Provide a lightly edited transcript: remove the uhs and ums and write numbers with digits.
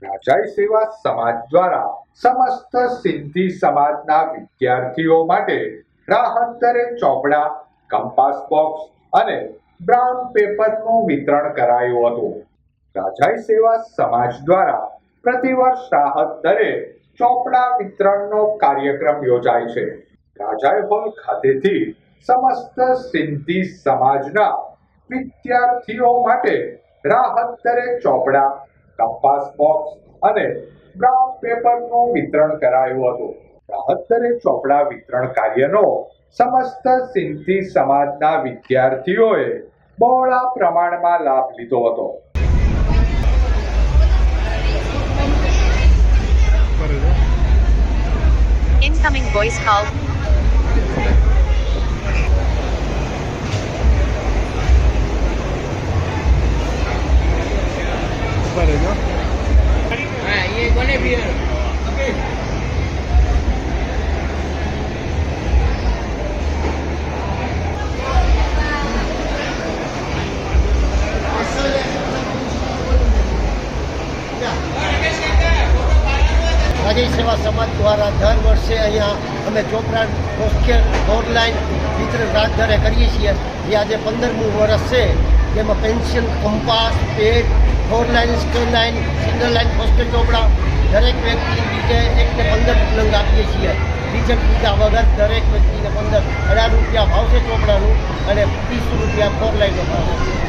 રાજાઈ સેવા સમાજ દ્વારા સમસ્ત સિંધી સમાજના વિદ્યાર્થીઓ માટે રાહત દરે ચોપડા, કંપાસ બોક્સ અને બ્રાઉન પેપરનું વિતરણ કરાયું હતું. રાજાઈ સેવા સમાજ દ્વારા પ્રતિવર્ષ રાહત દરે ચોપડા વિતરણનો કાર્યક્રમ યોજાય છે. રાજાઈ હોલ ખાતેથી સમસ્ત સિંધી સમાજના વિદ્યાર્થીઓ માટે રાહત દરે ચોપડા, કંપાસ બોક્સ અને બ્રાઉન પેપરનું વિતરણ કરાયું હતું. રાહત દરે ચોપડા વિતરણ કાર્યનો સમસ્ત સિંધી સમાજના વિદ્યાર્થીઓએ બહોળા પ્રમાણમાં લાભ લીધો હતો. Incoming voice call. ये कोने भी है ओके રાજાઈ સેવા સમાજ દ્વારા દર વર્ષે અહીંયા અમે ચોપડા, પોસ્ટકેટ, ઓનલાઈન વિતરણ રાત દરે કરીએ છીએ. જે આજે 15મું વર્ષ છે. જેમાં pencil, compass, pad, 4 line, scale line, single line postal ચોપડા દરેક વ્યક્તિ બીજે 1 ને 15 નંગ આપીએ છીએ. બીજે બીજા વગર દરેક વ્યક્તિને 18 રૂપિયા ભાવ છે ચોપડાનું અને 30 રૂપિયા 4 લાઇનનો ભાવ છે.